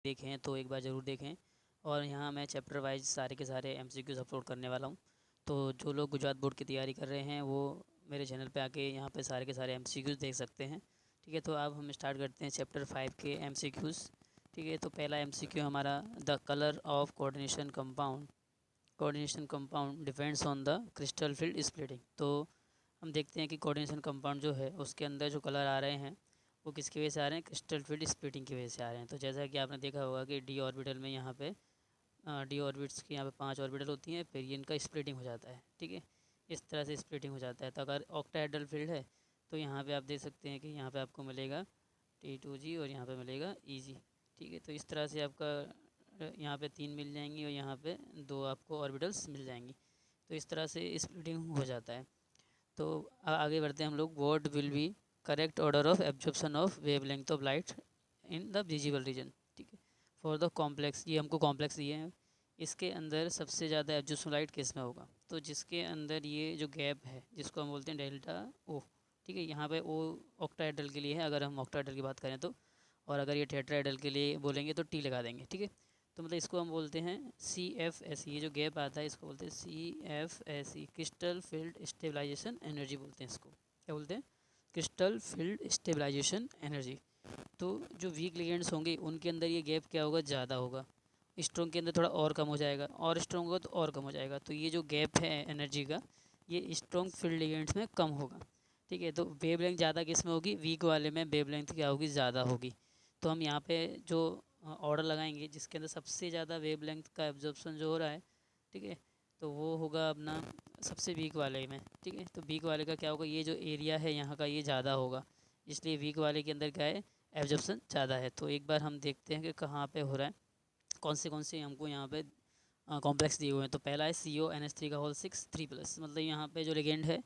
देखें तो एक बार ज़रूर देखें। और यहाँ मैं चैप्टर वाइज सारे के सारे MCQs अपलोड करने वाला हूँ। तो जो लोग गुजरात बोर्ड की तैयारी कर रहे हैं वो मेरे चैनल पे आके यहाँ पे सारे के सारे MCQs देख सकते हैं। ठीक है, तो अब हम स्टार्ट करते हैं चैप्टर 5 के MCQs। ठीक है, तो पहला MCQ हमारा, the colour of coordination compound depends on the crystal field splitting. तो हम देखते हैं कि कोऑर्डिनेशन कंपाउंड जो है उसके अंदर जो कलर आ रहे हैं वो किसकी वजह से आ रहे हैं, क्रिस्टल फील्ड स्प्लिटिंग की वजह से आ रहे हैं। तो जैसा कि आपने देखा होगा कि डी ऑर्बिटल में यहाँ पे डी ऑर्बिट्स की यहाँ पे 5 ऑर्बिटल होती हैं, फिर ये इनका स्प्लिटिंग हो जाता है। ठीक है, इस तरह से स्प्लिटिंग हो जाता है। तो अगर ऑक्टाहेड्रल फील्ड है तो यहाँ पे आप देख सकते हैं कि यहाँ पे आपको मिलेगा T2G और यहाँ पे मिलेगा EG। ठीक है, तो इस तरह से आपका यहाँ पे 3 मिल जाएंगी और यहाँ पे 2 आपको ऑर्बिटल्स मिल जाएंगी। तो इस तरह से स्प्लिटिंग हो जाता है। तो आगे बढ़ते हैं हम लोग। What will be correct order of absorption of wavelength of light in the visible region. ठीक है, फॉर द कॉम्प्लेक्स, ये हमको कॉम्प्लेक्स दिए हैं, इसके अंदर सबसे ज़्यादा एब्जॉर्प्शन लाइट किस में होगा। तो जिसके अंदर ये जो गैप है जिसको हम बोलते हैं डेल्टा ओ। ठीक है, यहाँ पे ओ ऑक्टाहेड्रल के लिए है अगर हम ऑक्टाहेड्रल की बात करें तो, और अगर ये टेट्राहेड्रल के लिए बोलेंगे तो टी लगा देंगे। ठीक है, तो मतलब इसको हम बोलते हैं CFSE, ये जो गैप आता है इसको बोलते हैं CFSE, crystal field stabilization energy बोलते हैं इसको। क्या बोलते हैं, क्रिस्टल फील्ड स्टेबलाइजेशन एनर्जी। तो जो वीक लिगेंड्स होंगे उनके अंदर ये गैप क्या होगा, ज़्यादा होगा। स्ट्रॉन्ग के अंदर थोड़ा और कम हो जाएगा, और स्ट्रॉन्ग होगा तो और कम हो जाएगा। तो ये जो गैप है एनर्जी का, ये स्ट्रॉन्ग फील्ड लिगेंड्स में कम होगा। ठीक है, तो वेवलेंथ ज़्यादा किस में होगी, वीक वाले में वेवलेंथ क्या होगी, ज़्यादा होगी। तो हम यहाँ पे जो ऑर्डर लगाएंगे जिसके अंदर सबसे ज़्यादा वेवलेंथ का एब्जॉर्प्शन जो हो रहा है, ठीक है, तो वो होगा अपना सबसे वीक वाले में। ठीक है, तो वीक वाले का क्या होगा, ये जो एरिया है यहाँ का ये ज़्यादा होगा, इसलिए वीक वाले के अंदर क्या है, एब्जॉर्प्शन ज़्यादा है। तो एक बार हम देखते हैं कि कहाँ पे हो रहा है, कौन से हमको यहाँ पे कॉम्प्लेक्स दिए हुए हैं। तो पहला है CONH3 का होल 6 3+, मतलब यहाँ पे जो लिगेंड है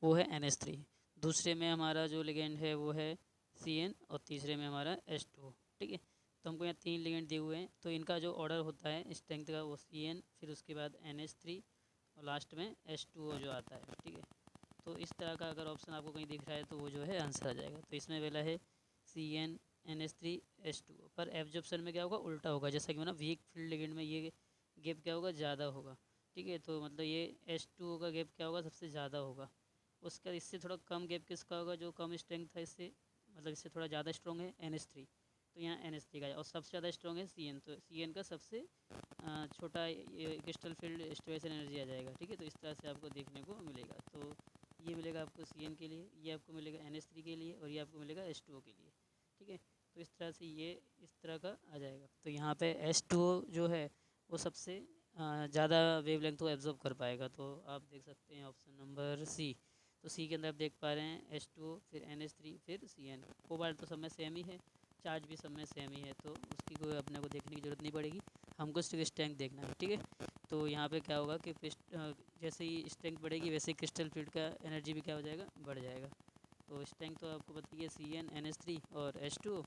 वो है NH3। दूसरे में हमारा जो लिगेंड है वो है CN, और तीसरे में हमारा H2O। ठीक है, तो हमको यहाँ 3 लिगेंड दिए हुए हैं, तो इनका जो ऑर्डर होता है स्ट्रेंथ का वो CN, फिर उसके बाद NH3 और लास्ट में H2O जो आता है। ठीक है, तो इस तरह का अगर ऑप्शन आपको कहीं दिख रहा है तो वो जो है आंसर आ जाएगा। तो इसमें पहला है CN NH3 H2O, पर एब्जॉर्प्शन में क्या होगा, उल्टा होगा। जैसा कि मैंने वीक फील्ड लिगेंड में ये गैप क्या होगा, ज़्यादा होगा। ठीक है, तो मतलब ये H2O का गैप क्या होगा, सबसे ज़्यादा होगा। उसका इससे थोड़ा कम गैप किसका होगा, जो कम स्ट्रेंथ था इससे, मतलब इससे थोड़ा ज़्यादा स्ट्रॉन्ग है NH3, तो यहाँ NH3 का, और सबसे ज़्यादा स्ट्रॉन्ग है CN, तो CN का सबसे छोटा क्रिस्टल फील्ड स्टेबलाइजेशन एनर्जी आ जाएगा। ठीक है, तो इस तरह से आपको देखने को मिलेगा। तो ये मिलेगा आपको CN के लिए, ये आपको मिलेगा NH3 के लिए, और ये आपको मिलेगा H2O के लिए। ठीक है, तो इस तरह से ये इस तरह का आ जाएगा। तो यहाँ पे H2O जो है वो सबसे ज़्यादा वेवलेंथ को एब्जॉर्ब कर पाएगा। तो आप देख सकते हैं ऑप्शन नंबर C। तो C के अंदर आप देख पा रहे हैं H2O, फिर NH3, फिर CN। कोबाल्ट तो सब में सेम ही है, चार्ज भी सब में सेम ही है, तो उसकी कोई अपने को देखने की ज़रूरत नहीं पड़ेगी, हमको सिर्फ स्ट्रेंथ देखना है। ठीक है, तो यहाँ पे क्या होगा कि जैसे ही स्ट्रेंथ बढ़ेगी वैसे ही क्रिस्टल फील्ड का एनर्जी भी क्या हो जाएगा, बढ़ जाएगा। तो स्ट्रेंथ तो आपको बताइए CN NH3 और H2O,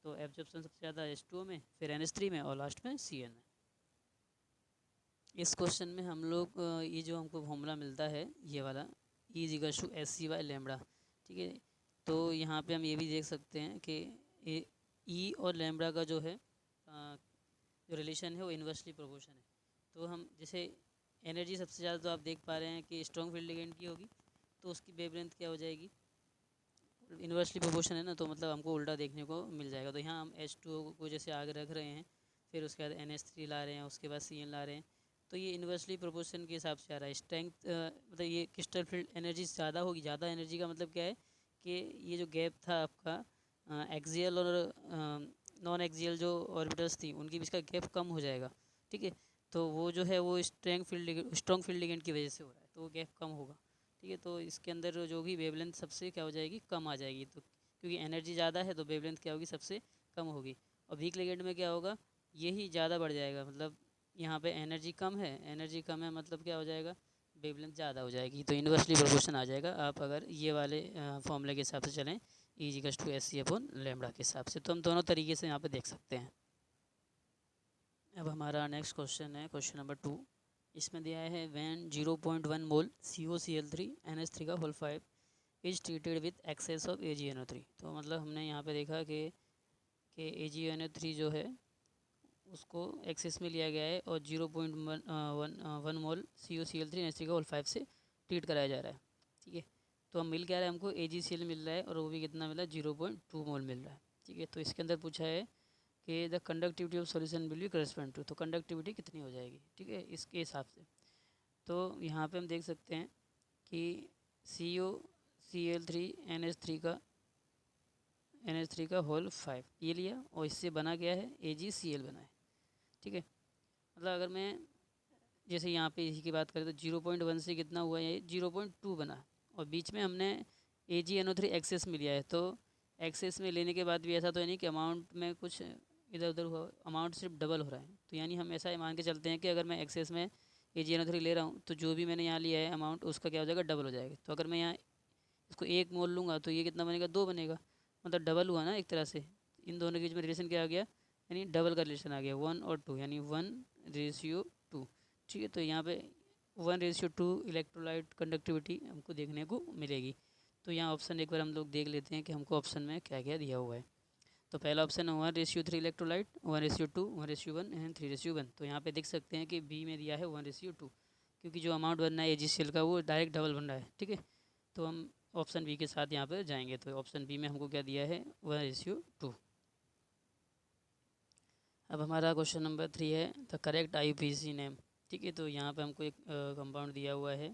तो एब्जॉर्प्शन सबसे ज़्यादा H2O में, फिर NH3 में, और लास्ट में CN में। इस क्वेश्चन में हम लोग ये जो हमको फॉर्मूला मिलता है ये वाला E=SC/λ। ठीक है, तो यहाँ पे हम ये भी देख सकते हैं कि E और लैम्बडा का जो है जो रिलेशन है वो इन्वर्सली प्रोपोर्शन है। तो हम जैसे एनर्जी सबसे ज़्यादा तो आप देख पा रहे हैं कि स्ट्रॉन्ग फील्ड लिगेंड की होगी, तो उसकी वेवलेंथ क्या हो जाएगी, इन्वर्सली प्रोपोर्शन है ना, तो मतलब हमको उल्टा देखने को मिल जाएगा। तो यहाँ हम H2O को जैसे आगे रख रहे हैं, फिर उसके बाद NH3 ला रहे हैं, उसके बाद CN ला रहे हैं, तो ये इन्वर्सली प्रोपोर्शन के हिसाब से आ रहा है। स्ट्रेंथ मतलब ये क्रिस्टल फील्ड एनर्जी ज़्यादा होगी, ज़्यादा एनर्जी का मतलब क्या है कि ये जो गैप था आपका एक्सियल और नॉन एक्सियल जो ऑर्बिटल्स थी उनके बीच का गैप कम हो जाएगा। ठीक है, तो वो जो है वो स्ट्रॉन्ग फील्ड लिगेंड की वजह से हो रहा है, तो वो गैप कम होगा। ठीक है, तो इसके अंदर जो भी वेवलेंथ सबसे क्या हो जाएगी, कम आ जाएगी। तो क्योंकि एनर्जी ज़्यादा है तो वेवलेंथ क्या होगी, सबसे कम होगी। और वीक लिगेंड में क्या होगा, यही ज़्यादा बढ़ जाएगा, मतलब यहाँ पे एनर्जी कम है मतलब क्या हो जाएगा, वेवलेंथ ज़्यादा हो जाएगी। तो इन्वर्सली प्रोपोर्शन आ जाएगा आप अगर ये वाले फॉर्मूले के हिसाब से चलें, E=SC/λ के हिसाब से। तो हम दोनों तरीके से यहाँ पे देख सकते हैं। अब हमारा नेक्स्ट क्वेश्चन है क्वेश्चन नंबर 2। इसमें दिया है व्हेन 0.1 मोल COCl3 NH3 का whole 5 is treated with excess of AgNO3। तो मतलब हमने यहाँ पे देखा कि AgNO3 जो है उसको एक्सेस में लिया गया है और 0.1 मोल CuCl3 NH3 का होल 5 से ट्रीट कराया जा रहा है। ठीक है, तो हम मिल क्या रहा है, हमको AgCl मिल रहा है और वो भी कितना मिला है, 0.2 मोल मिल रहा है। ठीक है, तो इसके अंदर पूछा है कि the conductivity of solution will be correspond to, तो कंडक्टिविटी कितनी हो जाएगी। ठीक है, इसके हिसाब से तो यहाँ पे हम देख सकते हैं कि CuCl3 NH3 का होल 5 ये लिया और इससे बना क्या है, AgCl बना है। ठीक है, मतलब अगर मैं जैसे यहाँ पे इसी की बात करें तो 0.1 से कितना हुआ, ये 0.2 बना और बीच में हमने AgNO3 एक्सेस में लिया है। तो एक्सेस में लेने के बाद भी ऐसा तो है नहीं कि अमाउंट में कुछ इधर उधर हुआ, अमाउंट सिर्फ डबल हो रहा है। तो यानी हम ऐसा मान के चलते हैं कि अगर मैं एक्सेस में AgNO3 ले रहा हूँ तो जो भी मैंने यहाँ लिया है अमाउंट उसका क्या हो जाएगा, डबल हो जाएगा। तो अगर मैं यहाँ इसको 1 मोल लूँगा तो ये कितना बनेगा, 2 बनेगा, मतलब डबल हुआ ना एक तरह से। इन दोनों के बीच में रिलेशन क्या आ गया, यानी डबल का रिलेशन आ गया, 1 और 2 यानी 1:2। ठीक है, तो यहाँ पे 1:2 इलेक्ट्रोलाइट कंडक्टिविटी हमको देखने को मिलेगी। तो यहाँ ऑप्शन एक बार हम लोग देख लेते हैं कि हमको ऑप्शन में क्या क्या दिया हुआ है। तो पहला ऑप्शन है 1:3 इलेक्ट्रोलाइट, 1:2, 1:1 एंड 3:1। तो यहाँ पे देख सकते हैं कि बी में दिया है 1:2, क्योंकि जो अमाउंट बनना है AgCl का वो डायरेक्ट डबल बन रहा है। ठीक है, तो हम ऑप्शन बी के साथ यहाँ पर जाएंगे। तो ऑप्शन बी में हमको क्या दिया है, 1:2। अब हमारा क्वेश्चन नंबर 3 है द करेक्ट IUPAC नेम। ठीक है, तो यहाँ पे हमको एक कंपाउंड दिया हुआ है।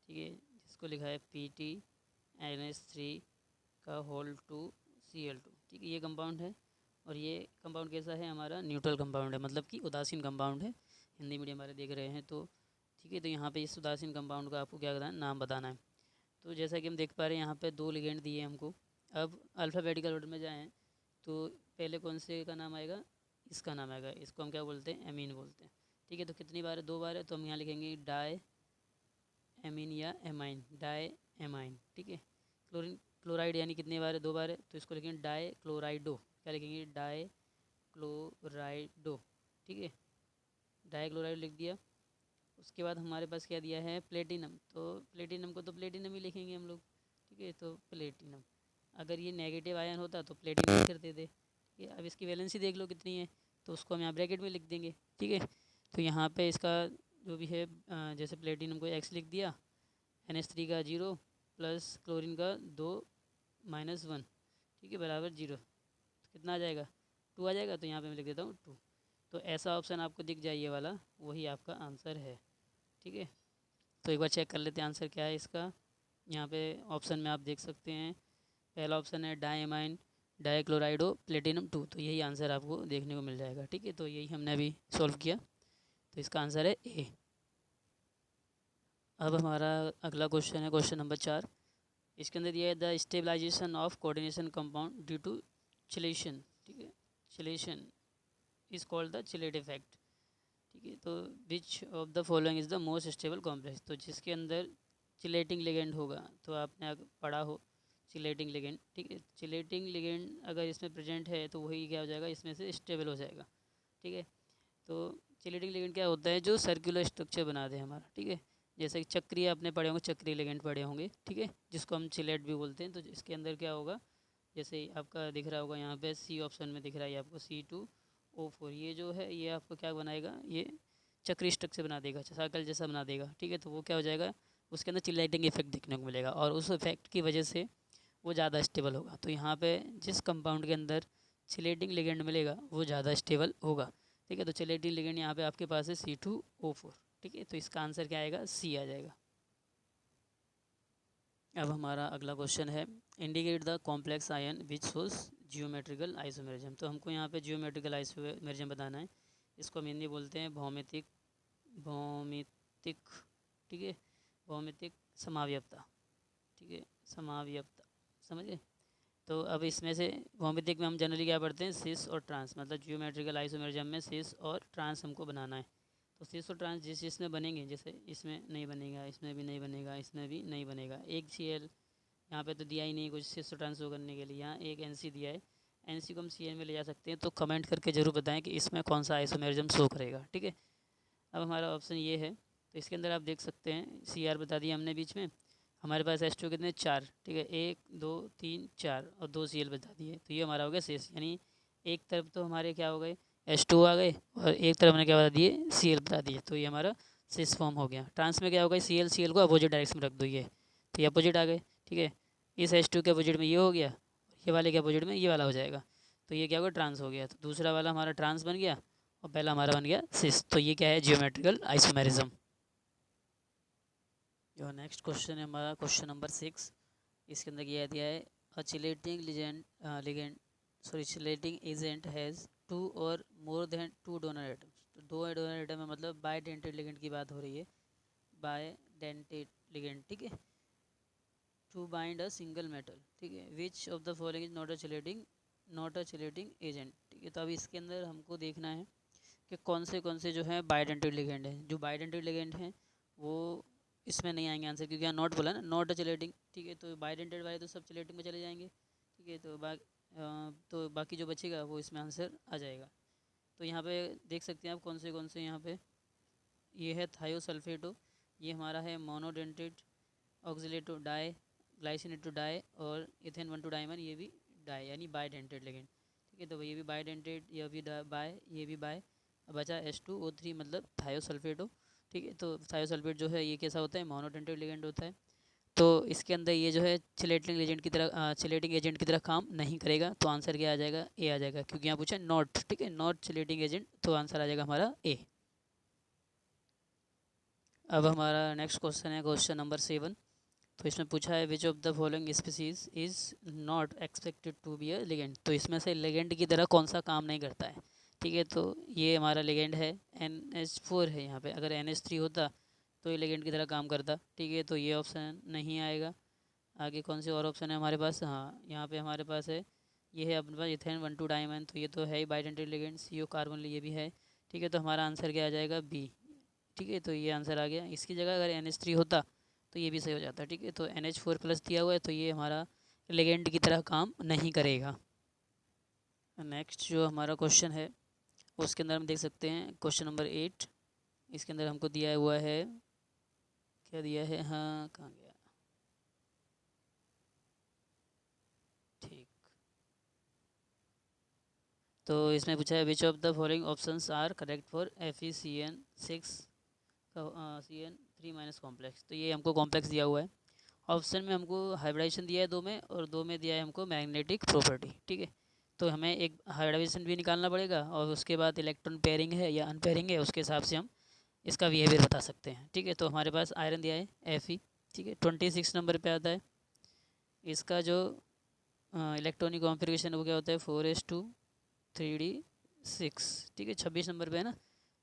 ठीक है, जिसको लिखा है PTNH3 का होल 2 Cl2। ठीक है, ये कंपाउंड है और ये कंपाउंड कैसा है, हमारा न्यूट्रल कंपाउंड है, मतलब कि उदासीन कंपाउंड है। हिंदी मीडियम हमारे देख रहे हैं तो ठीक है, तो यहाँ पे इस उदासीन कंपाउंड का आपको क्या करना है, नाम बताना है। तो जैसा कि हम देख पा रहे हैं यहाँ पे 2 लिगेंड दिए हमको। अब अल्फ़ाबेटिकल ऑर्डर में जाएँ तो पहले कौन से का नाम आएगा, इसका नाम आएगा, इसको हम क्या बोलते हैं, एमीन बोलते हैं। ठीक है, तो कितनी बार है, 2 बार है, तो हम यहाँ लिखेंगे डाई एमीन या एमाइन, डाई एमाइन। ठीक है, क्लोराइड यानी कितनी बार है, 2 बार है, तो इसको लिखेंगे डाई क्लोराइडो। क्या लिखेंगे, डाई क्लोराइडो। ठीक है, डाई क्लोराइड लिख दिया। उसके बाद हमारे पास क्या दिया है, प्लेटिनम। तो प्लेटिनम को तो प्लेटिनम ही लिखेंगे हम लोग। ठीक है, तो प्लेटिनम, अगर ये नेगेटिव आयन होता तो प्लेटिनम लिख करते थे। ठीक है, अब इसकी वैलेंसी देख लो कितनी है, तो उसको हम यहाँ ब्रैकेट में लिख देंगे। ठीक है, तो यहाँ पे इसका जो भी है जैसे प्लेटिनम को X लिख दिया, NH3 का 0 प्लस क्लोरीन का 2 - 1, ठीक है, बराबर 0। तो कितना आ जाएगा, 2 आ जाएगा। तो यहाँ पे मैं लिख देता हूँ 2। तो ऐसा ऑप्शन आपको दिख जाए ये वाला, वही आपका आंसर है। ठीक है, तो एक बार चेक कर लेते हैं आंसर क्या है इसका। यहाँ पे ऑप्शन में आप देख सकते हैं पहला ऑप्शन है डाईएमाइन डाईक्लोराइडो प्लेटिनम 2, तो यही आंसर आपको देखने को मिल जाएगा। ठीक है, तो यही हमने अभी सॉल्व किया, तो इसका आंसर है ए। अब हमारा अगला क्वेश्चन है क्वेश्चन नंबर 4। इसके अंदर दिया है the stabilization of coordination compound due to chelation. ठीक है, chelation is called the chelate effect. ठीक है, तो which of the following is the most stable complex. तो जिसके अंदर चिलेटिंग लिगेंड होगा, तो आपने पढ़ा हो चिलेटिंग लिगेंड। ठीक है, चिलेटिंग लिगेंड अगर इसमें प्रेजेंट है तो वही क्या हो जाएगा, इसमें से स्टेबल हो जाएगा। ठीक है, तो चिलेटिंग लिगेंड क्या होता है, जो सर्कुलर स्ट्रक्चर बना दे हमारा। ठीक है, जैसे कि चक्रीय आपने पढ़े होंगे, चक्रीय लिगेंड पढ़े होंगे। ठीक है, जिसको हम चिलेट भी बोलते हैं। तो इसके अंदर क्या होगा, जैसे आपका दिख रहा होगा यहाँ पे सी ऑप्शन में दिख रहा है आपको C2O4, ये जो है ये आपको क्या बनाएगा, ये चक्रीय स्ट्रक्चर बना देगा, सर्कल जैसा बना देगा। ठीक है, तो वो क्या हो जाएगा, उसके अंदर चिलेटिंग इफेक्ट देखने को मिलेगा और उस इफेक्ट की वजह से वो ज़्यादा स्टेबल होगा। तो यहाँ पे जिस कंपाउंड के अंदर चिलेटिंग लिगेंड मिलेगा वो ज़्यादा स्टेबल होगा। ठीक है, तो चिलेटिंग लिगेंड यहाँ पे आपके पास है C2O4। ठीक है, तो इसका आंसर क्या आएगा, सी आ जाएगा। अब हमारा अगला क्वेश्चन है indicate the complex ion which shows geometrical isomerism. तो हमको यहाँ पे जियोमेट्रिकल आइसोमेरिज्म बताना है। इसको हम हिंदी बोलते हैं भौमितिक ठीक है, भौमितिक समावयवता। ठीक है, समावयवता, समझे। तो अब इसमें से भौमितिक में हम जनरली क्या पढ़ते हैं, सिस और ट्रांस, मतलब जियोमेट्रिकल आइसोमेरिज्म में सिस और ट्रांस हमको बनाना है। तो सिस और ट्रांस जिसमें बनेंगे, जैसे इसमें नहीं बनेगा, इसमें भी नहीं बनेगा, इसमें भी नहीं बनेगा। एक Cl यहाँ पे तो दिया ही नहीं कुछ सिस और ट्रांस शो करने के लिए, यहाँ एक NC दिया है, NC को हम Cl में ले जा सकते हैं। तो कमेंट करके ज़रूर बताएं कि इसमें कौन सा आइसोमेरिज्म शो करेगा। ठीक है, अब हमारा ऑप्शन ये है, तो इसके अंदर आप देख सकते हैं Cr बता दिया हमने बीच में, हमारे पास H2 कितने 4। ठीक है, 1 2 3 4 और 2 Cl बता दिए, तो ये हमारा हो गया शेष। यानी एक तरफ तो हमारे क्या हो गए, H2 आ गए और एक तरफ मैंने क्या बता दिए Cl बता दिए, तो ये हमारा सिस फॉर्म हो गया। ट्रांस में क्या होगा, Cl को अपोजिट डायरेक्शन में रख दो, ये तो ये अपोजिट आ गए, ठीक है। इस H2 के अपोजिट में ये हो गया, ये वाले के अपोजिट में ये वाला हो जाएगा, तो ये क्या होगा ट्रांस हो गया। तो दूसरा वाला हमारा ट्रांस बन गया और पहला हमारा बन गया सिस। तो ये क्या है, जियोमेट्रिकल आइसोमेरिज्म। जो नेक्स्ट क्वेश्चन है हमारा क्वेश्चन नंबर 6। इसके अंदर क्या दिया है, अ चिलेटिंग चिलेटिंग एजेंट हैज़ 2 और मोर देन 2 डोनर एटम्स। तो 2 डोनर एटम है, मतलब बाय डेंटेड लिगेंड की बात हो रही है, बाय डेंटेड लिगेंड, ठीक है, to bind a single metal, ठीक है, which of the following is not a chelating agent, ठीक है। तो अभी इसके अंदर हमको देखना है कि कौन से जो है बायडेंटेड लिगेंड हैं। जो बायडेंटेड लिगेंड हैं वो इसमें नहीं आएंगे आंसर, क्योंकि यहाँ नॉट बोला ना, नॉट अ चिलेटिंग, ठीक है। तो बायडेंटेड वाले तो सब चिलेटिंग में चले जाएंगे, ठीक है। तो बाकी जो बचेगा वो इसमें आंसर आ जाएगा। तो यहाँ पे देख सकते हैं आप कौन से यहाँ पे, ये है थायोसल्फेटो, ये हमारा है मोनोडेंटेड ऑक्सिलेटो डाई, ग्लाइसिनेटो डाई, और इथेन 1,2 डाइमन, ये भी डाई यानी बायडेंटेड लिगेंड, ठीक है। तो ये भी बायडेंटेड, ये भी बाय, ये भी बाय, बचा H2O3 मतलब थायोसल्फेटो, ठीक है। तो थायोसल्फेट जो है ये कैसा होता है, मोनोडेंटेड लिगेंड होता है। तो इसके अंदर ये जो है चिलेटिंग एजेंट की तरह काम नहीं करेगा, तो आंसर क्या आ जाएगा, ए आ जाएगा, क्योंकि यहाँ पूछा नॉट, ठीक है, नॉट चिलेटिंग एजेंट, तो आंसर आ जाएगा हमारा ए। अब हमारा नेक्स्ट क्वेश्चन है क्वेश्चन नंबर 7। तो इसमें पूछा है which of the following species is not expected to be a ligand. तो इसमें से लिगेंड की तरह कौन सा काम नहीं करता है, ठीक है। तो ये हमारा लिगेंड है NH4 है, यहाँ पे अगर NH3 होता तो ये लिगेंड की तरह काम करता, ठीक है। तो ये ऑप्शन नहीं आएगा। आगे कौन से और ऑप्शन है हमारे पास, हाँ यहाँ पे हमारे पास है, ये है अपने पास इथेन 1,2 डाइमन, तो ये तो है ही बाइडेंटेड लिगेंड, CO कार्बन, ये भी है, ठीक है। तो हमारा आंसर क्या आ जाएगा, बी, ठीक है। तो ये आंसर आ गया। इसकी जगह अगर NH3 होता तो ये भी सही हो जाता, ठीक है। तो NH4+ दिया हुआ है, तो ये हमारा लिगेंड की तरह काम नहीं करेगा। नेक्स्ट जो हमारा क्वेश्चन है उसके अंदर हम देख सकते हैं क्वेश्चन नंबर 8। इसके अंदर हमको दिया हुआ है, क्या दिया है, हाँ कहाँ गया, ठीक। तो इसमें पूछा है which of the following options are correct for FeCN6 का CN3- कॉम्प्लेक्स। तो ये हमको कॉम्प्लेक्स दिया हुआ है। ऑप्शन में हमको हाइब्रिडाइजेशन दिया है 2 में, और 2 में दिया है हमको मैग्नेटिक प्रॉपर्टी, ठीक है। तो हमें एक हाइब्रिडाइजेशन भी निकालना पड़ेगा, और उसके बाद इलेक्ट्रॉन पेयरिंग है या अनपेयरिंग है, उसके हिसाब से हम इसका बिहेवियर बता सकते हैं, ठीक है। तो हमारे पास आयरन दिया है Fe, ठीक है, 26 नंबर पे आता है। इसका जो इलेक्ट्रॉनिक कॉन्फ़िगरेशन वो क्या होता है, 4s2 3d6, ठीक है, 26 नंबर पे है ना।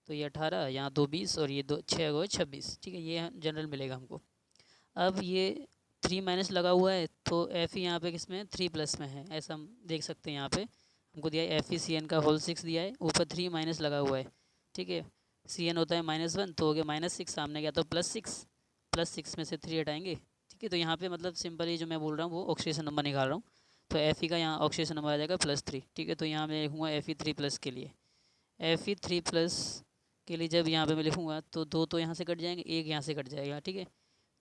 तो ये 18, यहाँ 2 20 और ये 2 6 गो 26, ठीक है, ये जनरल मिलेगा हमको। अब ये 3- लगा हुआ है, तो Fe यहाँ पे किसमें 3+ में है, ऐसा हम देख सकते हैं। यहाँ पे हमको दिया है FeCN का होल 6 दिया है, ऊपर 3- लगा हुआ है, ठीक है। Cn होता है -1, तो हो गया -6, सामने गया तो +6 में से 3 हटाएंगे, ठीक है। तो यहाँ पे मतलब सिंपली जो मैं बोल रहा हूँ वो ऑक्सीडेशन नंबर निकाल रहा हूँ, तो Fe का यहाँ ऑक्सीडेशन नंबर आ जाएगा +3, ठीक है। तो यहाँ मैं लिखूँगा Fe3+ के लिए, Fe3+ के लिए जब यहाँ पे मैं लिखूँगा तो 2 तो यहाँ से कट जाएंगे, 1 यहाँ से कट जाएगा, ठीक है।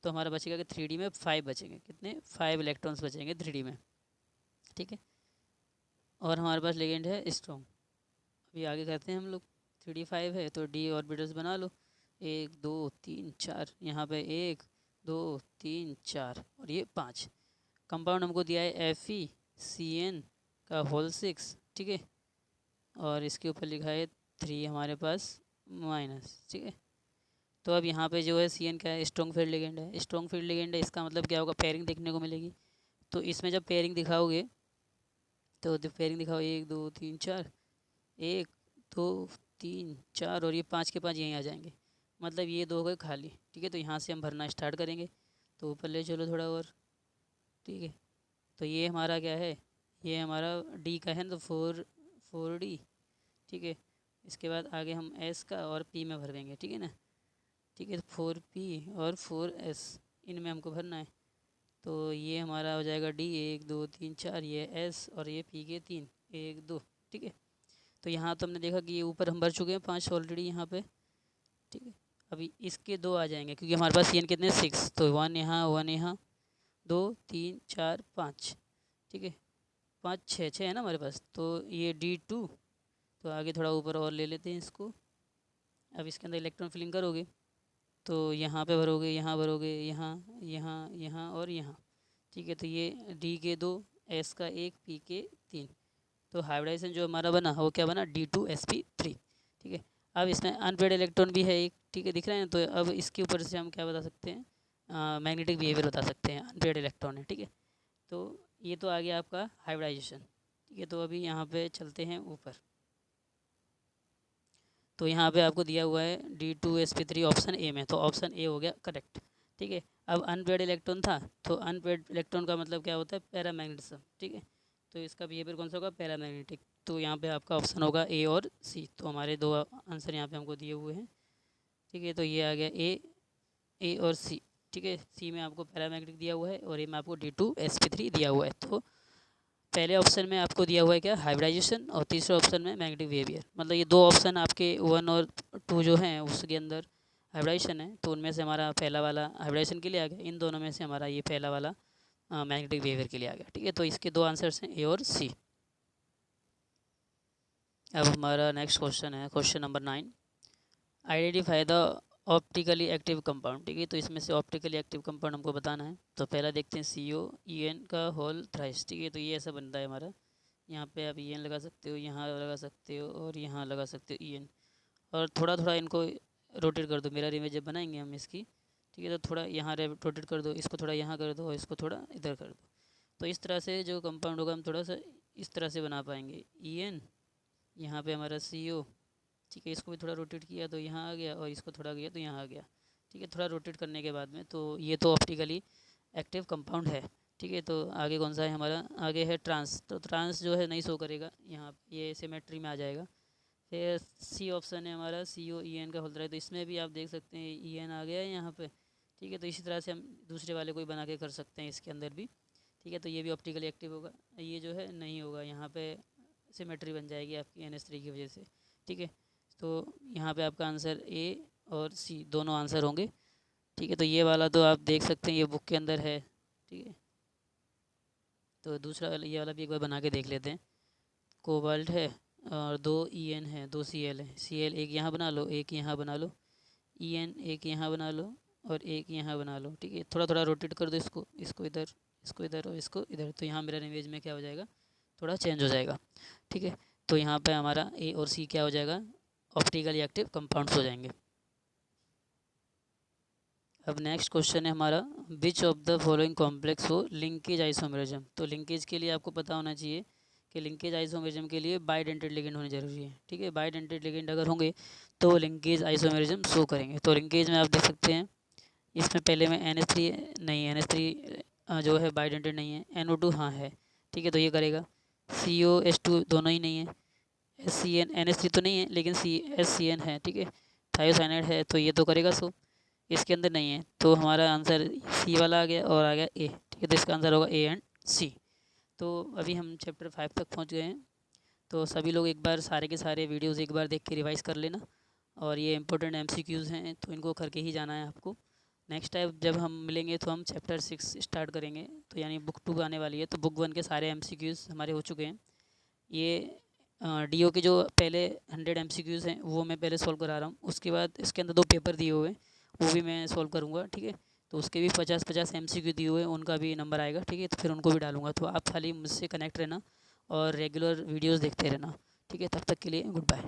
तो हमारा बचेगा कि 3D में 5 बचेंगे, कितने 5 इलेक्ट्रॉन्स बचेंगे 3D में, ठीक है। और हमारे पास लिगेंड है स्ट्रॉन्ग। अभी आगे करते हैं हम लोग, 3D 5 है तो D ऑर्बिटल्स बना लो, 1 2 3 4, यहाँ पे 1 2 3 4 और ये 5। कंपाउंड हमको दिया है FeCN का होल 6, ठीक है, और इसके ऊपर लिखा है 3 हमारे पास माइनस, ठीक है। तो अब यहाँ पे जो है CN क्या है, स्ट्रॉन्ग फील्ड लिगेंड है, स्ट्रॉन्ग फील्ड लिगेंड है, इसका मतलब क्या होगा, पेयरिंग देखने को मिलेगी। तो इसमें जब पेयरिंग दिखाओगे तो पेयरिंग दिखाओ 1 2 3 4, 1 2 3 4 और ये 5 के 5 यहीं आ जाएंगे, मतलब ये 2 हो गए खाली, ठीक है। तो यहाँ से हम भरना स्टार्ट करेंगे, तो ऊपर ले चलो थोड़ा और, ठीक है। तो ये हमारा क्या है, ये हमारा D का है ना, तो 4D, ठीक है। इसके बाद आगे हम S का और P में भर देंगे, ठीक है ना, ठीक है। 4P और 4S इनमें हमको भरना है, तो ये हमारा हो जाएगा D 1 2 3 4, ये S और ये P के 3 1 2, ठीक है। तो यहाँ तो हमने देखा कि ये ऊपर हम भर चुके हैं 5 ऑलरेडी यहाँ पे, ठीक है। अभी इसके 2 आ जाएंगे, क्योंकि हमारे पास CN कितने 6, तो 1 यहाँ 1 यहाँ 2 3 4 5, ठीक है, 5 6 6 है ना हमारे पास। तो ये D2, तो आगे थोड़ा ऊपर और ले लेते हैं इसको। अब इसके अंदर इलेक्ट्रॉन फिलिंग करोगे तो यहाँ पे भरोगे, यहाँ भरोगे, यहाँ यहाँ यहाँ और यहाँ, ठीक है। तो ये डी के 2, एस का 1, पी के 3, तो हाइब्रिडाइजेशन जो हमारा बना वो क्या बना, D2sp3, ठीक है। अब इसमें अनपेड इलेक्ट्रॉन भी है एक, ठीक है, दिख रहा है ना। तो अब इसके ऊपर से हम क्या बता सकते हैं, मैग्नेटिक बिहेवियर बता सकते हैं, अनपेड इलेक्ट्रॉन है, ठीक है। तो ये तो आ गया आपका हाइब्रिडाइजेशन, ठीक है। तो अभी यहाँ पे चलते हैं ऊपर। तो यहाँ पे आपको दिया हुआ है D2sp3 ऑप्शन ए में, तो ऑप्शन ए हो गया करेक्ट, ठीक है। अब अनपेड इलेक्ट्रॉन था, तो अनपेड इलेक्ट्रॉन का मतलब क्या होता है, पैरामैग्नेटिज्म, ठीक है। तो इसका बिहेवियर कौन सा होगा, पैरामैग्नेटिक। तो यहाँ पे आपका ऑप्शन होगा ए और सी। तो हमारे दो आंसर यहाँ पे हमको दिए हुए हैं, ठीक है। तो ये आ गया ए और सी, ठीक है। सी में आपको पैरामैग्नेटिक दिया हुआ है और ए में आपको D2sp3 दिया हुआ है। तो पहले ऑप्शन में आपको दिया हुआ है क्या, हाइब्रिडाइजेशन, और तीसरे ऑप्शन में मैग्नेटिक बिहेवियर। मतलब ये दो ऑप्शन आपके 1 और 2 जो हैं उसके अंदर हाइब्रिडाइजेशन है, तो उनमें से हमारा पहला वाला हाइब्रिडाइजेशन के लिए आ गया, इन दोनों में से हमारा ये पहला वाला मैग्नेटिक बिहेवियर के लिए आ गया, ठीक है। तो इसके दो आंसर्स हैं ए और सी। अब हमारा नेक्स्ट क्वेश्चन है question number 9, identify the optically active compound, ठीक है। तो इसमें से ऑप्टिकली एक्टिव कंपाउंड हमको बताना है। तो पहला देखते हैं COEN का होल थ्राइस, ठीक है। तो ये ऐसा बनता है हमारा, यहाँ पे आप EN लगा सकते हो, यहाँ लगा सकते हो और यहाँ लगा सकते हो EN, और थोड़ा थोड़ा इनको रोटेट कर दो, मिरर इमेज जब बनाएंगे हम इसकी, ठीक है। तो थोड़ा यहाँ रोटेट कर दो, इसको थोड़ा यहाँ कर दो और इसको थोड़ा इधर कर दो। तो इस तरह से जो कंपाउंड होगा हम थोड़ा सा इस तरह से बना पाएंगे। EN, यहाँ पे हमारा CO, ठीक है। इसको भी थोड़ा रोटेट किया तो यहाँ आ गया, और इसको थोड़ा गया तो यहाँ आ गया, ठीक है। थोड़ा रोटेट करने के बाद में तो ये तो ऑप्टिकली एक्टिव कंपाउंड है, ठीक है। तो आगे कौन सा है हमारा, आगे है ट्रांस। तो ट्रांस जो है नहीं शो करेगा, यहाँ ये सिमेट्री में आ जाएगा। फिर सी ऑप्शन है हमारा COEN का होल थ्राइस, तो इसमें भी आप देख सकते हैं EN आ गया है यहाँ पे, ठीक है। तो इसी तरह से हम दूसरे वाले को भी बना के कर सकते हैं इसके अंदर भी, ठीक है। तो ये भी ऑप्टिकली एक्टिव होगा, ये जो है नहीं होगा, यहाँ पे सिमेट्री बन जाएगी आपकी NH3 की वजह से, ठीक है। तो यहाँ पे आपका आंसर ए और सी दोनों आंसर होंगे, ठीक है। तो ये वाला तो आप देख सकते हैं ये बुक के अंदर है, ठीक है। तो दूसरा वाला, ये वाला भी एक बार बना के देख लेते हैं। कोबाल्ट है और 2 EN है, 2 Cl है। Cl एक यहाँ बना लो, एक यहाँ बना लो, EN एक यहाँ बना लो और एक यहाँ बना लो, ठीक है। थोड़ा थोड़ा रोटेट कर दो इसको, इसको इधर, इसको इधर और इसको इधर, तो यहाँ मिरर इमेज में क्या हो जाएगा, थोड़ा चेंज हो जाएगा, ठीक है। तो यहाँ पे हमारा ए और सी क्या हो जाएगा, ऑप्टिकली एक्टिव कंपाउंड्स हो जाएंगे। अब नेक्स्ट क्वेश्चन है हमारा, विच ऑफ द फॉलोइंग कॉम्प्लेक्स हो लिंकेज आइसोमेरिज्म। तो लिंकेज के लिए आपको पता होना चाहिए कि लिंकेज आइसोमेरिज्म के लिए बाइडेंटेड लिगेंड होने जरूरी है, ठीक है। बाइडेंटेड लिगेंड अगर होंगे तो लिंकेज आइसोमेरिज्म शो करेंगे। तो लिंकेज में आप देख सकते हैं इसमें पहले में NH3 नहीं, NH3 जो है बाइडेंटेड नहीं है, NO2 हाँ है, ठीक है। तो ये करेगा। COH2 दोनों ही नहीं है, SCN NH3 तो नहीं है लेकिन SCN है, ठीक है। थायोसाइनाइड है तो ये तो करेगा शो, इसके अंदर नहीं है। तो हमारा आंसर सी वाला आ गया और आ गया ए, ठीक है। तो इसका आंसर होगा ए एंड सी। तो अभी हम चैप्टर 5 तक पहुंच गए हैं। तो सभी लोग एक बार सारे के सारे वीडियोस एक बार देख के रिवाइज़ कर लेना, और ये इंपॉर्टेंट MCQs हैं तो इनको करके ही जाना है आपको। नेक्स्ट टाइम जब हम मिलेंगे तो हम चैप्टर 6 स्टार्ट करेंगे, तो यानी बुक 2 आने वाली है। तो बुक 1 के सारे MCQs हमारे हो चुके हैं। ये DO के जो पहले 100 MCQs हैं वो मैं पहले सॉल्व करा रहा हूँ, उसके बाद इसके अंदर 2 पेपर दिए हुए हैं वो भी मैं सॉल्व करूँगा, ठीक है। तो उसके भी 50-50 MCQ दिए हुए हैं, उनका भी नंबर आएगा, ठीक है। तो फिर उनको भी डालूंगा। तो आप खाली मुझसे कनेक्ट रहना और रेगुलर वीडियोस देखते रहना, ठीक है। तब तक के लिए गुड बाय।